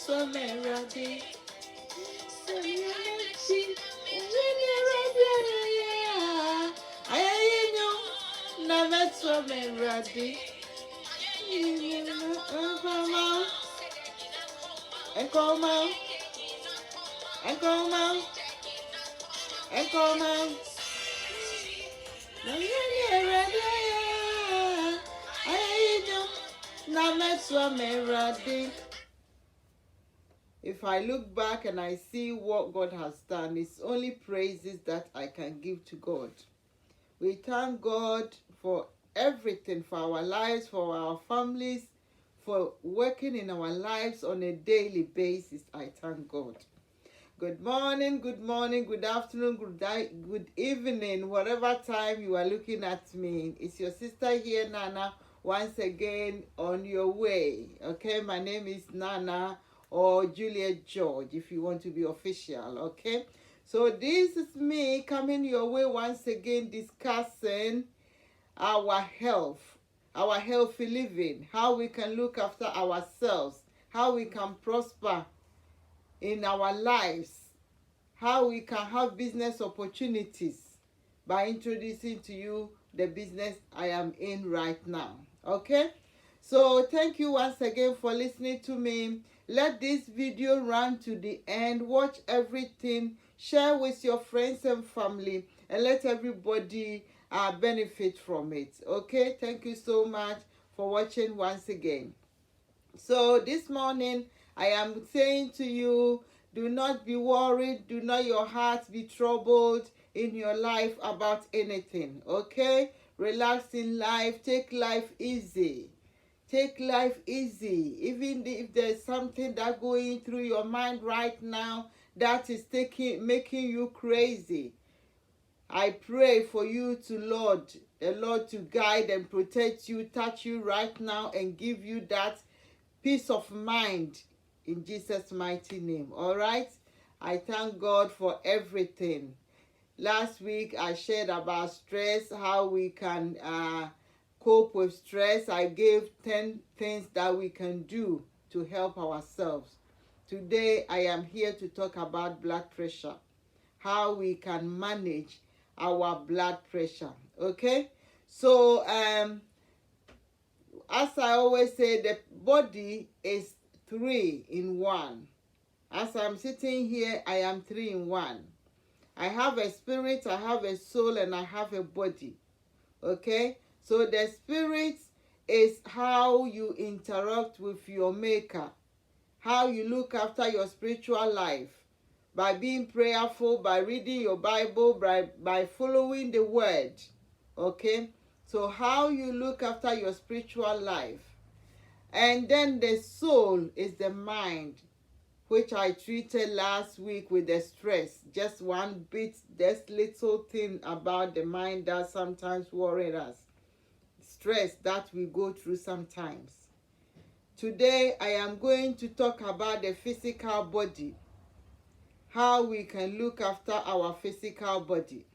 so me ready. Never so me ready. And come out, and come out, and come out. If I look back and I see what God has done, it's only praises that I can give to God. We thank God for everything, for our lives, for our families, for working in our lives on a daily basis. I thank God. Good morning, good afternoon, good evening, whatever time you are looking at me. It's your sister here, Nana, once again on your way. Okay, my name is Nana or Juliet George, if you want to be official. Okay, so this is me coming your way once again, discussing our healthy living, how we can look after ourselves, how we can prosper in our lives, how we can have business opportunities by introducing to you the business I am in right now. Okay, so thank you once again for listening to me. Let this video run to the end. Watch everything, share with your friends and family, and let everybody benefit from it. Okay, thank you so much for watching once again. So this morning I am saying to you, do not be worried, do not your heart be troubled in your life about anything. Okay, relax in life, take life easy. Take life easy. Even if there's something that going through your mind right now that is making you crazy, I pray for you to the Lord to guide and protect you, touch you right now and give you that peace of mind in Jesus' mighty name. All right, I thank God for everything. Last week I shared about stress, how we can cope with stress. I gave 10 things that we can do to help ourselves. Today I am here to talk about blood pressure, how we can manage our blood pressure. Okay, so as I always say, the body is 3 in 1. As I'm sitting here, I am 3 in 1. I have a spirit, I have a soul, and I have a body. Okay, so the spirit is how you interact with your maker, how you look after your spiritual life, by being prayerful, by reading your Bible, by following the word. Okay, so how you look after your spiritual life. And then the soul is the mind, which I treated last week with the stress. Just one bit, this little thing about the mind that sometimes worries us. Stress that we go through sometimes. Today I am going to talk about the physical body, how we can look after our physical body.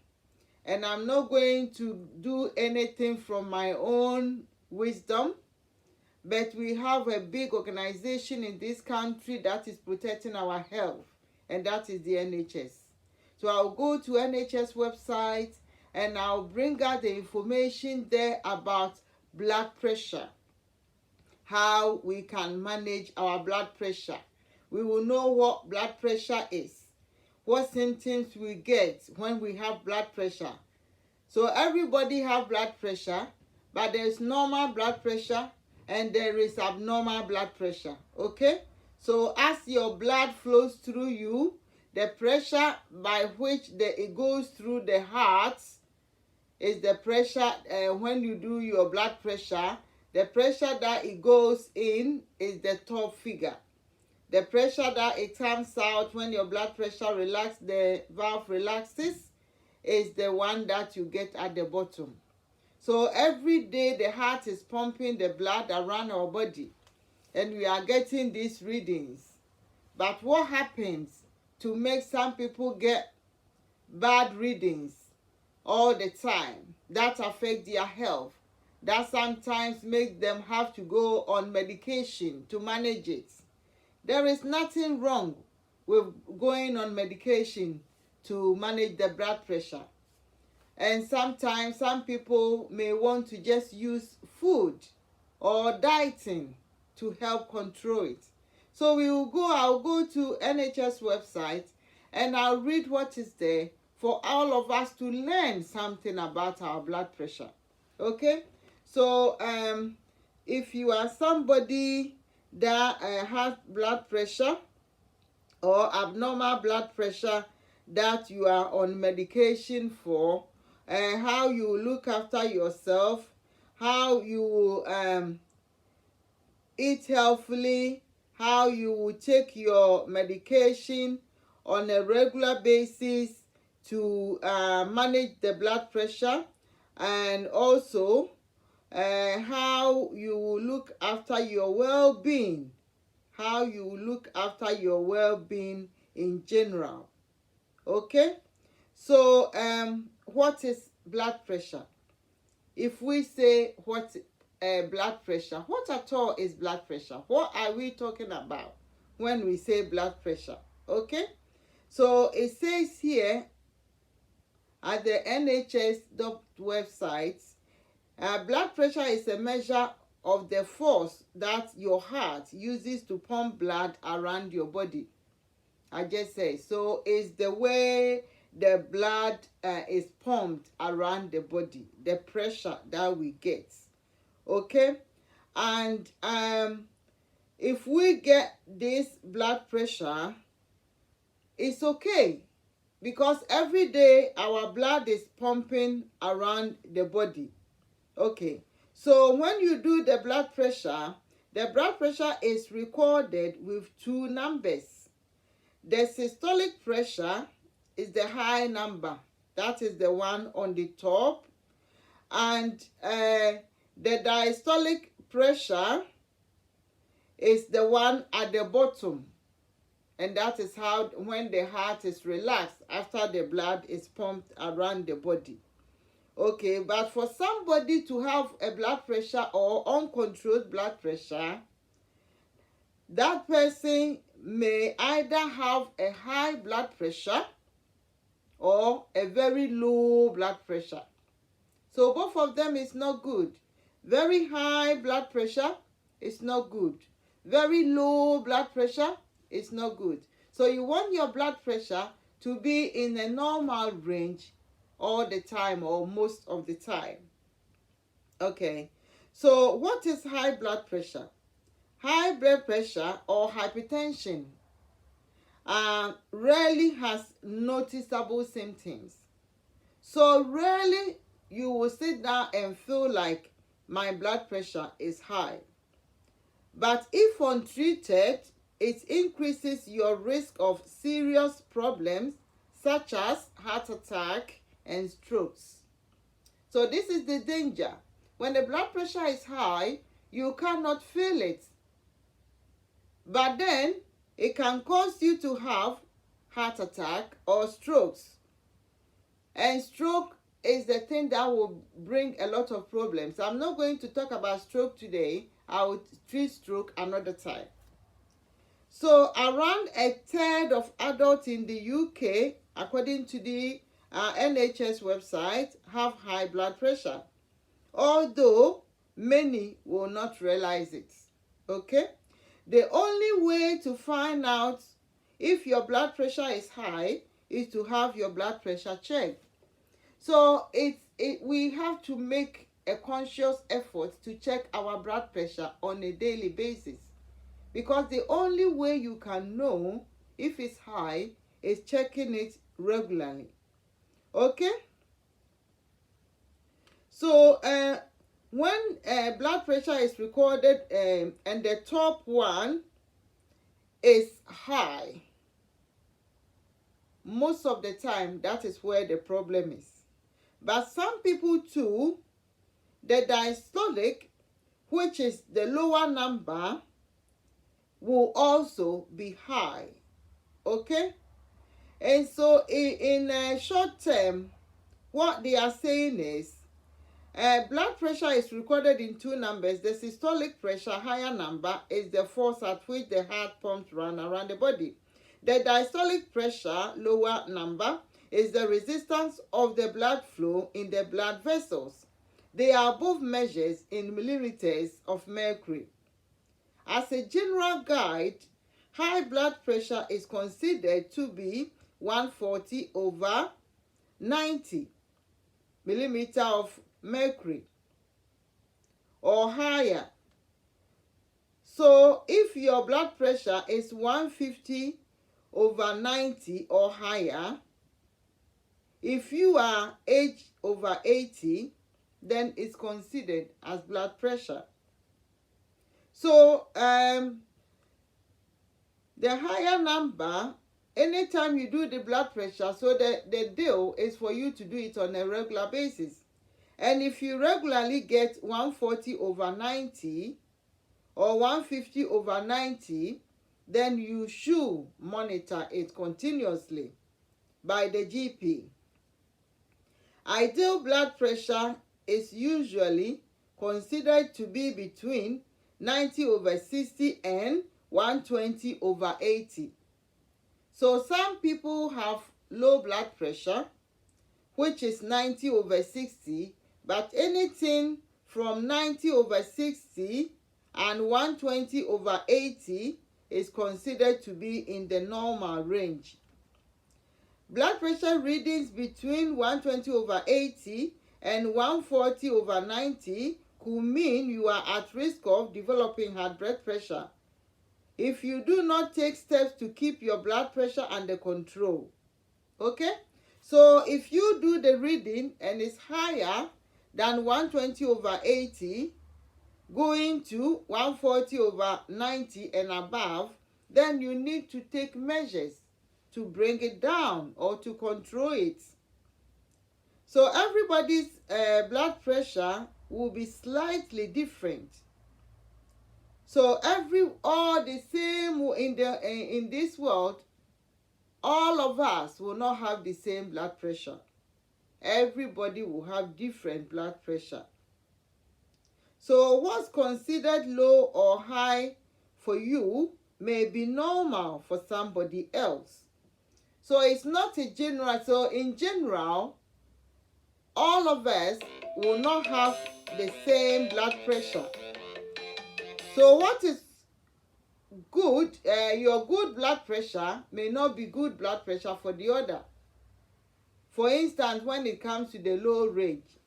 And I'm not going to do anything from my own wisdom, but we have a big organization in this country that is protecting our health, and that is the NHS. So I'll go to NHS website and I'll bring out the information there about blood pressure, how we can manage our blood pressure. We will know what blood pressure is, what symptoms we get when we have blood pressure. So everybody have blood pressure, but there's normal blood pressure and there is abnormal blood pressure. Okay, so as your blood flows through you, the pressure by which it goes through the heart is the pressure. When you do your blood pressure, the pressure that it goes in is the top figure. The pressure that it comes out when your blood pressure relaxes, the valve relaxes, is the one that you get at the bottom. So every day the heart is pumping the blood around our body and we are getting these readings. But what happens to make some people get bad readings all the time that affect their health, that sometimes make them have to go on medication to manage it? There is nothing wrong with going on medication to manage the blood pressure. And sometimes some people may want to just use food or dieting to help control it. So I'll go to NHS website and I'll read what is there for all of us to learn something about our blood pressure. Okay? So if you are somebody that has blood pressure or abnormal blood pressure that you are on medication for, how you look after yourself, how you eat healthily, how you will take your medication on a regular basis to manage the blood pressure, and also how you will look after your well-being, how you will look after your well-being in general. Okay? So what is blood pressure? If we say what blood pressure, what at all is blood pressure? What are we talking about when we say blood pressure? Okay? So it says here at the NHS website, blood pressure is a measure of the force that your heart uses to pump blood around your body. I just said, so it's the way the blood is pumped around the body, the pressure that we get. Okay? And if we get this blood pressure, it's okay, because every day our blood is pumping around the body. Okay, so when you do the blood pressure is recorded with two numbers. The systolic pressure is the high number, that is the one on the top, and the diastolic pressure is the one at the bottom, and that is how when the heart is relaxed after the blood is pumped around the body. Okay, but for somebody to have a blood pressure or uncontrolled blood pressure, that person may either have a high blood pressure or a very low blood pressure. So both of them is not good. Very high blood pressure is not good. Very low blood pressure is not good. So you want your blood pressure to be in a normal range all the time or most of the time. Okay, so what is high blood pressure? High blood pressure or hypertension rarely has noticeable symptoms. So rarely you will sit down and feel like my blood pressure is high. But if untreated, it increases your risk of serious problems such as heart attack and strokes. So this is the danger. When the blood pressure is high, you cannot feel it. But then it can cause you to have heart attack or strokes. And stroke is the thing that will bring a lot of problems. I'm not going to talk about stroke today. I will treat stroke another time. So around a third of adults in the UK, according to the NHS website, have high blood pressure, although many will not realize it. Okay? The only way to find out if your blood pressure is high is to have your blood pressure checked. So we have to make a conscious effort to check our blood pressure on a daily basis, because the only way you can know if it's high is checking it regularly. Okay? So when blood pressure is recorded and the top one is high, most of the time that is where the problem is. But some people too, the diastolic, which is the lower number, will also be high. Okay? And so in a short term, what they are saying is Blood pressure is recorded in two numbers. The systolic pressure, higher number, is the force at which the heart pumps run around the body. The diastolic pressure, lower number, is the resistance of the blood flow in the blood vessels. They are both measures in milliliters of mercury. As a general guide, high blood pressure is considered to be 140/90 millimeter of mercury or higher. So if your blood pressure is 150/90 or higher, if you are age over 80, then it's considered as blood pressure. So the higher number, anytime you do the blood pressure, so the deal is for you to do it on a regular basis. And if you regularly get 140/90 or 150/90, then you should monitor it continuously by the GP. Ideal blood pressure is usually considered to be between 90/60 and 120/80. So some people have low blood pressure, which is 90/60, but anything from 90/60 and 120/80 is considered to be in the normal range. Blood pressure readings between 120/80 and 140/90 could mean you are at risk of developing high blood pressure if you do not take steps to keep your blood pressure under control. Okay? So if you do the reading and it's higher than 120/80, going to 140/90 and above, then you need to take measures to bring it down or to control it. So everybody's blood pressure will be slightly different. So all the same in this world, all of us will not have the same blood pressure. Everybody will have different blood pressure. So what's considered low or high for you may be normal for somebody else. So it's not a general. So in general, all of us will not have the same blood pressure. So what is good, your good blood pressure may not be good blood pressure for the other. For instance, when it comes to the low range.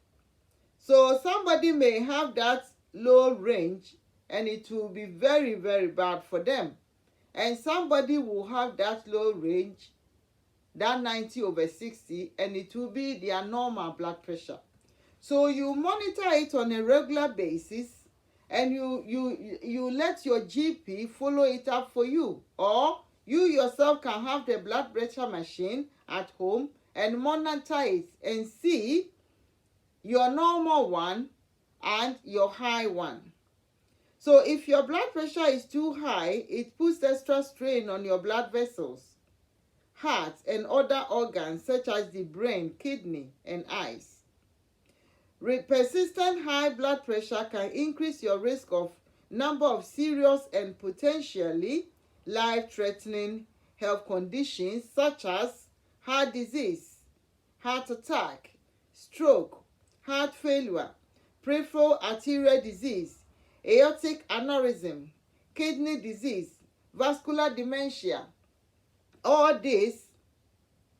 So somebody may have that low range and it will be very, very bad for them. And somebody will have that low range, that 90/60, and it will be their normal blood pressure. So you monitor it on a regular basis, and you let your GP follow it up for you, or you yourself can have the blood pressure machine at home and monitor it and see your normal one and your high one. So if your blood pressure is too high, it puts extra strain on your blood vessels, heart, and other organs such as the brain, kidney, and eyes. Persistent high blood pressure can increase your risk of number of serious and potentially life-threatening health conditions such as heart disease, heart attack, stroke, heart failure, peripheral arterial disease, aortic aneurysm, kidney disease, vascular dementia. All this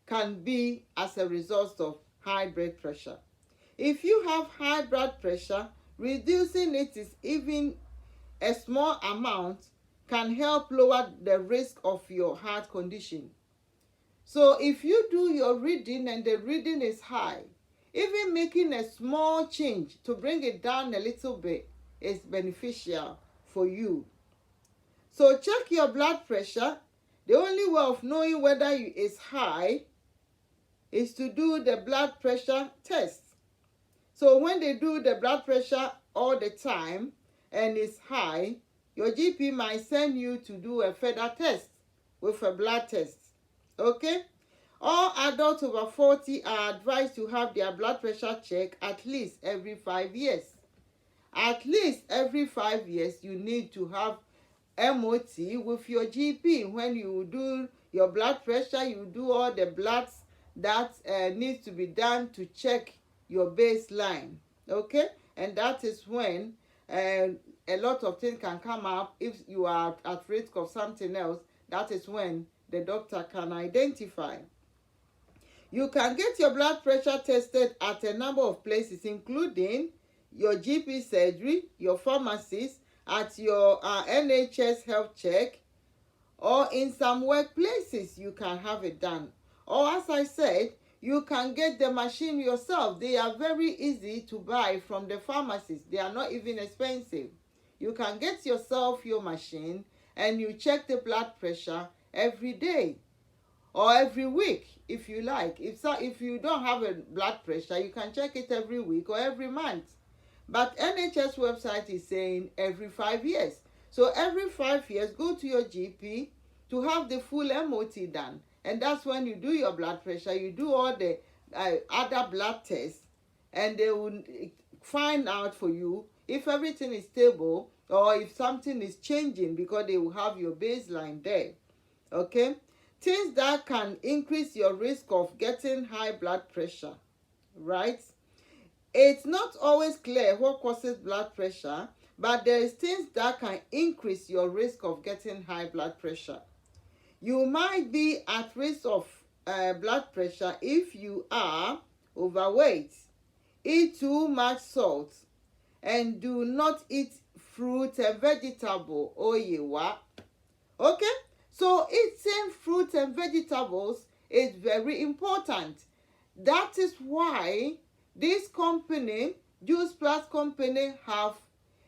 can be as a result of high blood pressure. If you have high blood pressure, reducing it is even a small amount can help lower the risk of your heart condition. So if you do your reading and the reading is high, even making a small change to bring it down a little bit is beneficial for you. So check your blood pressure. The only way of knowing whether it's high is to do the blood pressure test. So when they do the blood pressure all the time and it's high, your GP might send you to do a further test with a blood test. Okay? All adults over 40 are advised to have their blood pressure checked at least every 5 years. At least every 5 years, you need to have MOT with your GP. When you do your blood pressure, you do all the bloods that needs to be done to check your baseline. Okay? And that is when a lot of things can come up. If you are at risk of something else, that is when the doctor can identify. You can get your blood pressure tested at a number of places, including your GP surgery, your pharmacist, at your NHS health check, or in some workplaces you can have it done. Or as I said, you can get the machine yourself. They are very easy to buy from the pharmacist. They are not even expensive. You can get yourself your machine and you check the blood pressure every day or every week if you like. If you don't have a blood pressure, you can check it every week or every month. But NHS website is saying every 5 years. So every 5 years, go to your GP to have the full MOT done. And that's when you do your blood pressure, you do all the other blood tests, and they will find out for you if everything is stable or if something is changing, because they will have your baseline there. Okay? Things that can increase your risk of getting high blood pressure, right? It's not always clear what causes blood pressure, but there is things that can increase your risk of getting high blood pressure. You might be at risk of blood pressure if you are overweight, eat too much salt, and do not eat fruit and vegetable. Oyewa. Okay? So eating fruit and vegetables is very important. That is why this company, Juice Plus Company, have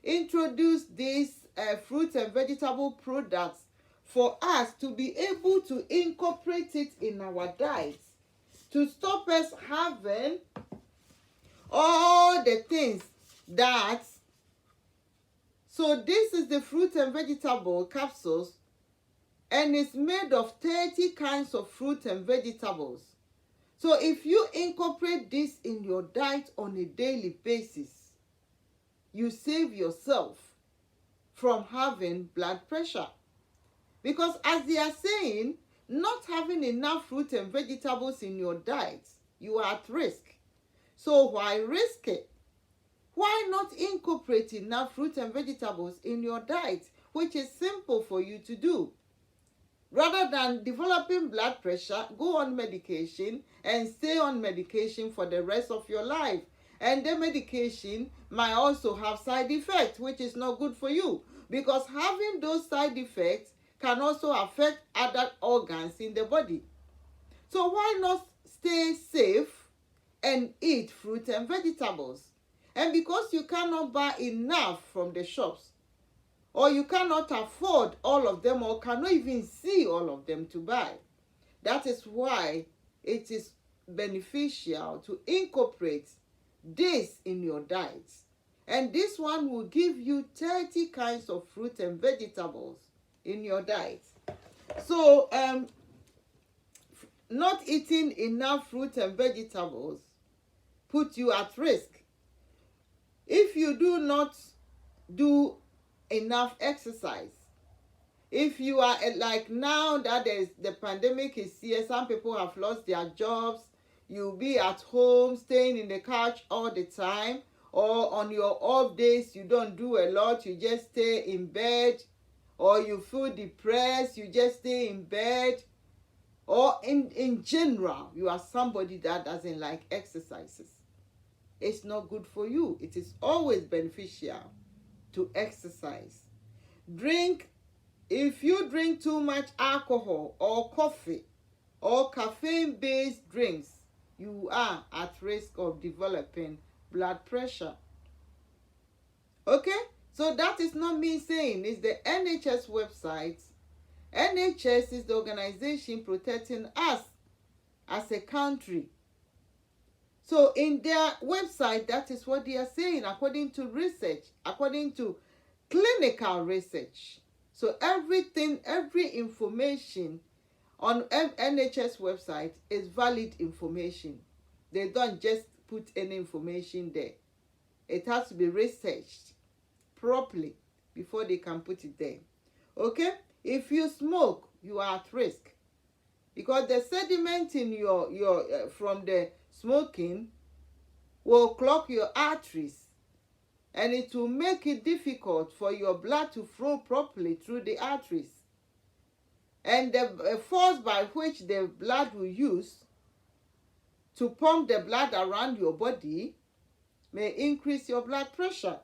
introduced these fruit and vegetable products for us to be able to incorporate it in our diets, to stop us having all the things that. So this is the fruit and vegetable capsules, and it's made of 30 kinds of fruit and vegetables. So if you incorporate this in your diet on a daily basis, you save yourself from having blood pressure. Because as they are saying, not having enough fruit and vegetables in your diet, you are at risk. So why risk it? Why not incorporate enough fruit and vegetables in your diet, which is simple for you to do? Rather than developing blood pressure, go on medication and stay on medication for the rest of your life. And the medication might also have side effects, which is not good for you, because having those side effects can also affect other organs in the body. So why not stay safe and eat fruit and vegetables? And because you cannot buy enough from the shops, or you cannot afford all of them, or cannot even see all of them to buy, that is why it is beneficial to incorporate this in your diet. And this one will give you 30 kinds of fruit and vegetables in your diet. So not eating enough fruit and vegetables put you at risk. If you do not do enough exercise, if you are like now that the pandemic is here, some people have lost their jobs, you'll be at home staying in the couch all the time, or on your off days you don't do a lot, you just stay in bed, or you feel depressed, you just stay in bed, or in general you are somebody that doesn't like exercises, it's not good for you. It is always beneficial to exercise. If you drink too much alcohol or coffee or caffeine-based drinks, you are at risk of developing blood pressure. Okay? So that is not me saying, it's the NHS website. NHS is the organization protecting us as a country. So in their website, that is what they are saying, according to research, according to clinical research. So everything, every information on NHS website is valid information. They don't just put any information there. It has to be researched properly before they can put it there. Okay? If you smoke, you are at risk, because the sediment in your from the smoking will clog your arteries, and it will make it difficult for your blood to flow properly through the arteries. And the force by which the blood will use to pump the blood around your body may increase your blood pressure.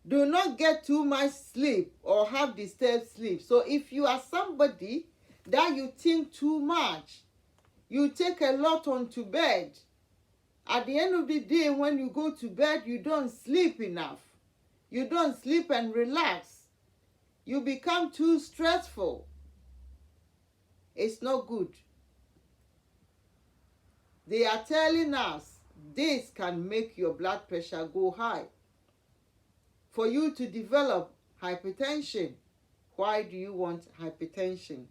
Do not get too much sleep or have disturbed sleep. So if you are somebody that you think too much, you take a lot onto bed, at the end of the day, when you go to bed, you don't sleep enough. You don't sleep and relax. You become too stressful. It's not good. They are telling us this can make your blood pressure go high, for you to develop hypertension. Why do you want hypertension?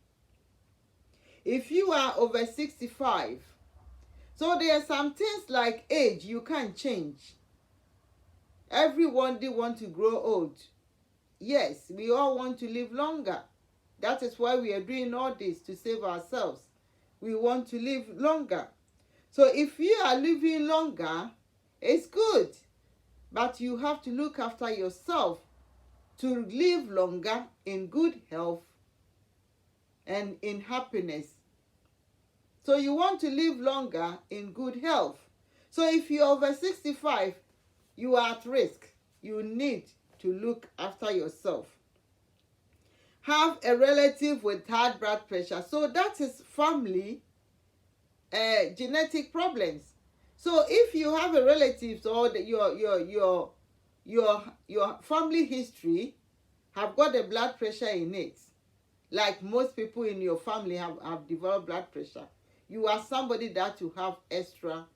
If you are over 65, so there are some things like age you can't change. Everyone want to grow old. Yes, we all want to live longer. That is why we are doing all this, to save ourselves. We want to live longer. So if you are living longer, it's good. But you have to look after yourself to live longer in good health and in happiness. So you want to live longer in good health. So if you're over 65, you are at risk. You need to look after yourself. Have a relative with high blood pressure. So that is family genetic problems. So if you have a relative or your family history have got a blood pressure in it, like most people in your family have developed blood pressure, you are somebody that you have extra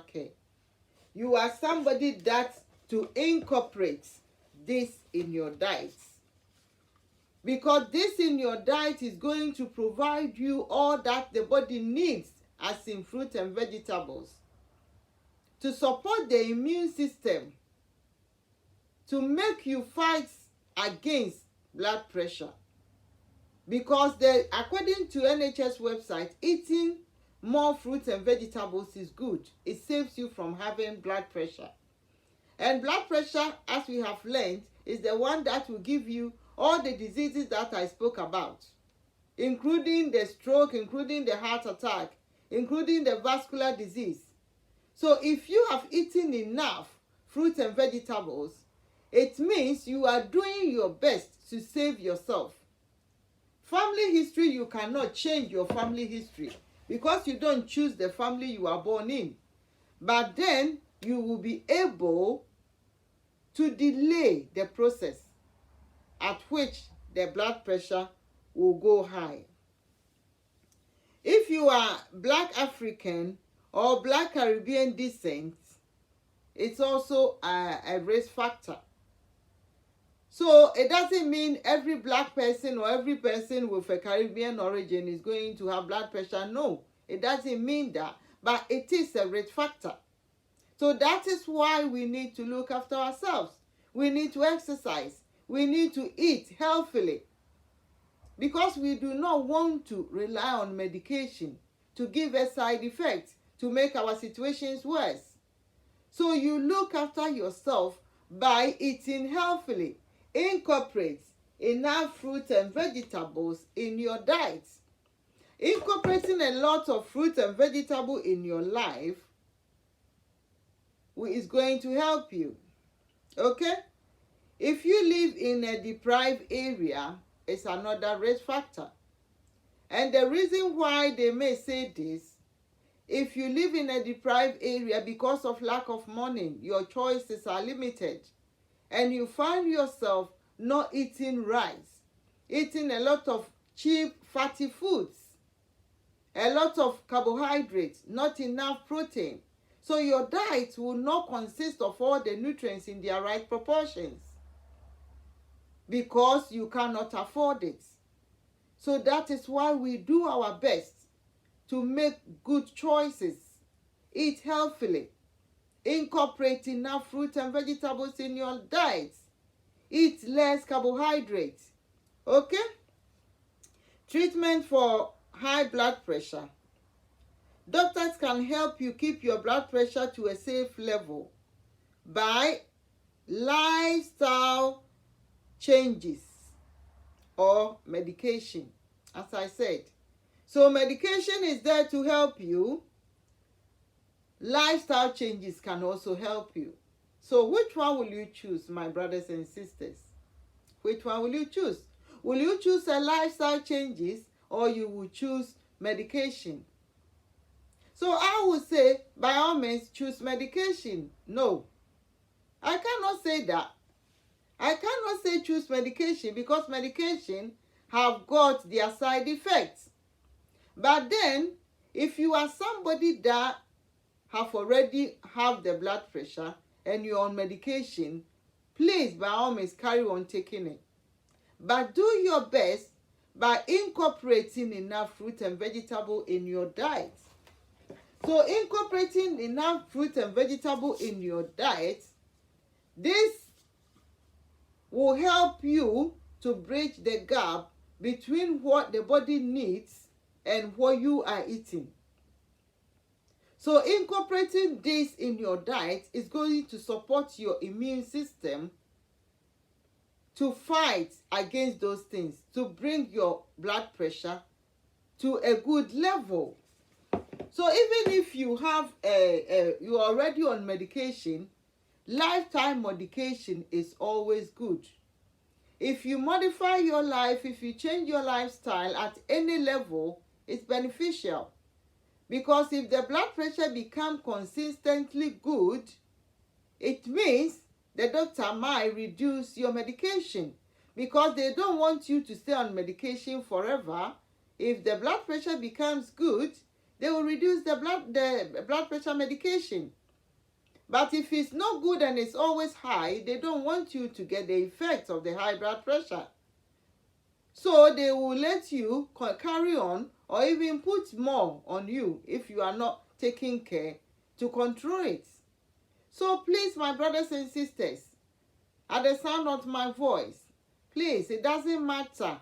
care. You are somebody that to incorporate this in your diet, because this in your diet is going to provide you all that the body needs, as in fruit and vegetables, to support the immune system, to make you fight against blood pressure. Because according to NHS website, eating more fruits and vegetables is good. It saves you from having blood pressure. And blood pressure, as we have learned, is the one that will give you all the diseases that I spoke about, including the stroke, including the heart attack, including the vascular disease. So if you have eaten enough fruits and vegetables, it means you are doing your best to save yourself. Family history, you cannot change your family history because you don't choose the family you are born in. But then you will be able to delay the process at which the blood pressure will go high. If you are Black African or Black Caribbean descent, it's also a risk factor. So it doesn't mean every Black person or every person with a Caribbean origin is going to have blood pressure. No, it doesn't mean that, but it is a risk factor. So that is why we need to look after ourselves. We need to exercise. We need to eat healthily, because we do not want to rely on medication to give us side effects to make our situations worse. So you look after yourself by eating healthily. Incorporate enough fruits and vegetables in your diet. Incorporating a lot of fruit and vegetable in your life is going to help you. Okay? If you live in a deprived area, it's another risk factor. And the reason why they may say this, if you live in a deprived area because of lack of money, your choices are limited, and you find yourself not eating rice, eating a lot of cheap fatty foods, a lot of carbohydrates, not enough protein. So your diet will not consist of all the nutrients in their right proportions, because you cannot afford it. So that is why we do our best to make good choices, eat healthily, incorporate enough fruit and vegetables in your diet, eat less carbohydrates. Okay? Treatment for high blood pressure. Doctors can help you keep your blood pressure to a safe level by lifestyle changes or medication, as I said. So medication is there to help you. Lifestyle changes can also help you. So which one will you choose, my brothers and sisters? Which one will you choose? Will you choose a lifestyle changes or you will choose medication? So I would say, by all means, choose medication. No, I cannot say that. I cannot say choose medication because medication have got their side effects. But then, if you are somebody that have already have the blood pressure and you're on medication, please, by all means, carry on taking it. But do your best by incorporating enough fruit and vegetable in your diet. So incorporating enough fruit and vegetable in your diet, this will help you to bridge the gap between what the body needs and what you are eating. So incorporating this in your diet is going to support your immune system to fight against those things, to bring your blood pressure to a good level. So even if you have you're already on medication, lifetime medication is always good. If you modify your life, if you change your lifestyle at any level, it's beneficial. Because if the blood pressure becomes consistently good, it means the doctor might reduce your medication because they don't want you to stay on medication forever. If the blood pressure becomes good, they will reduce the blood pressure medication. But if it's not good and it's always high, they don't want you to get the effects of the high blood pressure. So they will let you carry on or even put more on you if you are not taking care to control it. So please, my brothers and sisters, at the sound of my voice, please, it doesn't matter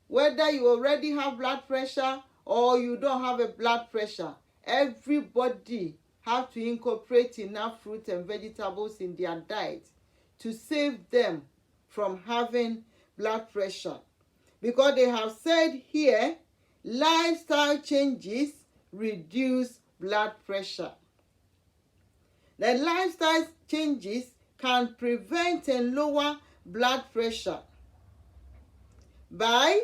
whether you already have blood pressure or you don't have a blood pressure. Everybody have to incorporate enough fruit and vegetables in their diet to save them from having blood pressure. Because they have said here, lifestyle changes reduce blood pressure. The lifestyle changes can prevent and lower blood pressure by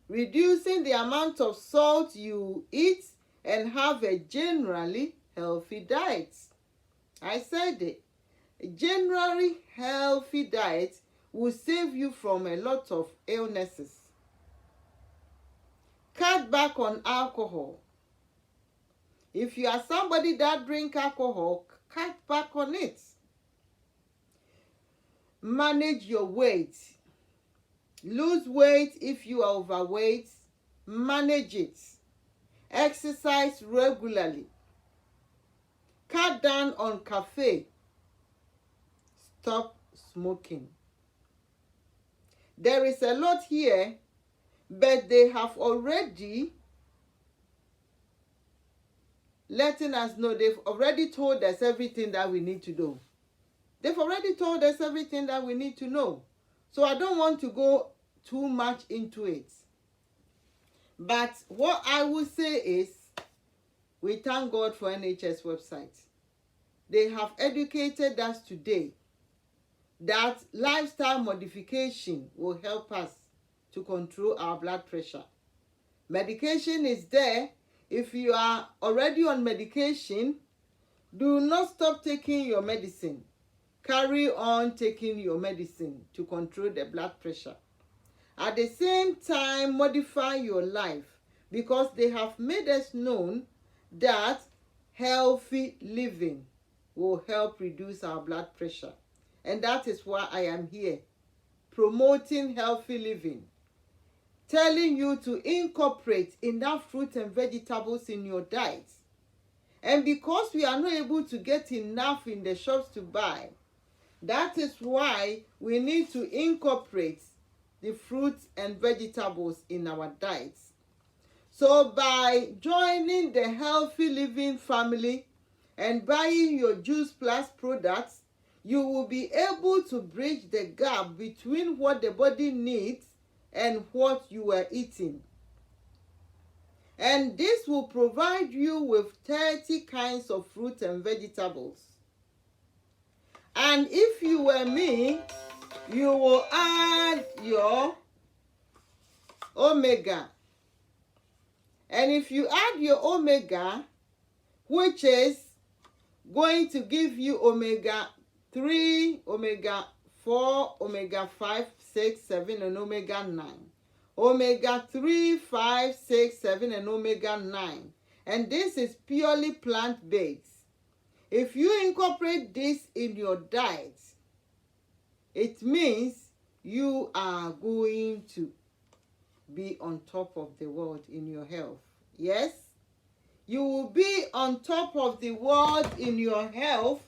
reducing the amount of salt you eat and have a generally healthy diet. I said it. A generally healthy diet will save you from a lot of illnesses. Cut back on alcohol. If you are somebody that drink alcohol, cut back on it. Manage your weight. Lose weight if you are overweight. Manage it. Exercise regularly. Cut down on caffeine. Stop smoking. There is a lot here, but they have already letting us know, they've already told us everything that we need to do. They've already told us everything that we need to know. So I don't want to go too much into it. But what I will say is, we thank God for NHS website. They have educated us today that lifestyle modification will help us to control our blood pressure. Medication is there. If you are already on medication, do not stop taking your medicine. Carry on taking your medicine to control the blood pressure. At the same time, modify your life because they have made us known that healthy living will help reduce our blood pressure. And that is why I am here, promoting healthy living. telling you to incorporate enough fruit and vegetables in your diet. And because we are not able to get enough in the shops to buy, that is why we need to incorporate the fruits and vegetables in our diets. So by joining the Healthy Living family and buying your Juice Plus products, you will be able to bridge the gap between what the body needs and what you are eating. And this will provide you with 30 kinds of fruit and vegetables. And if you were me, you will add your omega. And if you add your omega, which is going to give you omega 3, omega 4, omega 5, 6, 7, and omega 9. Omega 3, 5, 6, 7, and omega 9. And this is purely plant-based. If you incorporate this in your diet, it means you are going to be on top of the world in your health. Yes? You will be on top of the world in your health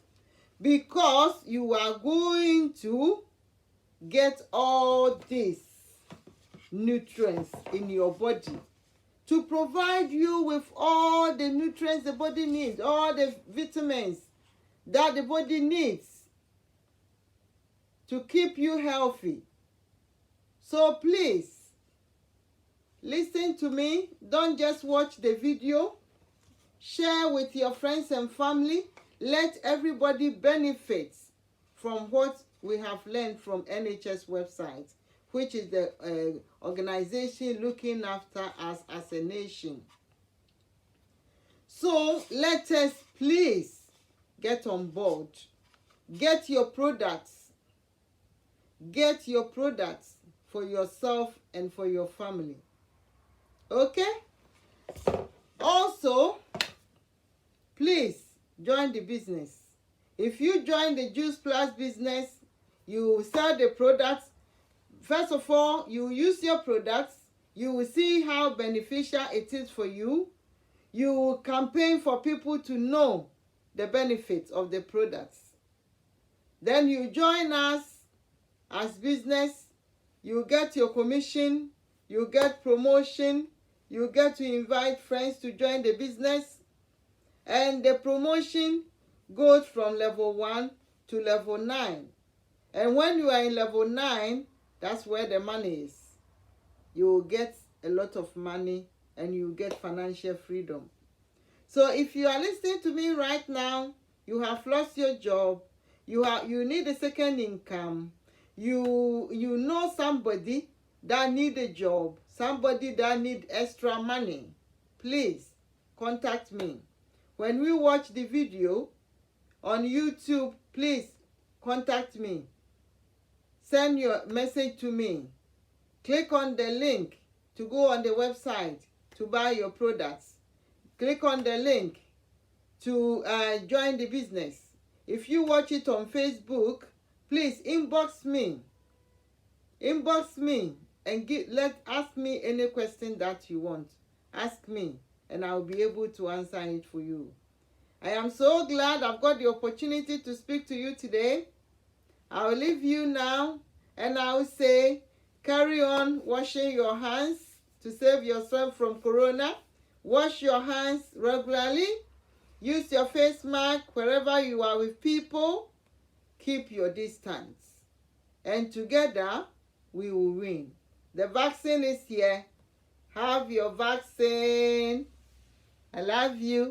because you are going to get all these nutrients in your body to provide you with all the nutrients the body needs, all the vitamins that the body needs to keep you healthy. So please, listen to me. Don't just watch the video. Share with your friends and family. Let everybody benefit from what we have learned from NHS website, which is the organization looking after us as a nation. So let us please get on board. Get your products. Get your products for yourself and for your family. Okay? Also, please join the business. If you join the Juice Plus business, you sell the products. First of all, you use your products. You will see how beneficial it is for you. You will campaign for people to know the benefits of the products. Then you join us as business. You get your commission. You get promotion. You get to invite friends to join the business. And the promotion goes from level 1 to level 9. And when you are in level 9, that's where the money is. You will get a lot of money and you get financial freedom. So if you are listening to me right now, you have lost your job, you need a second income, you know somebody that need a job, somebody that need extra money, please contact me. When we watch the video on YouTube, please contact me. Send your message to me. Click on the link to go on the website to buy your products. Click on the link to join the business. If you watch it on Facebook, please inbox me. Inbox me and ask me any question that you want. Ask me and I'll be able to answer it for you. I am so glad I've got the opportunity to speak to you today. I'll leave you now and I'll say, carry on washing your hands to save yourself from corona. Wash your hands regularly. Use your face mask wherever you are with people. Keep your distance. And together, we will win. The vaccine is here. Have your vaccine. I love you.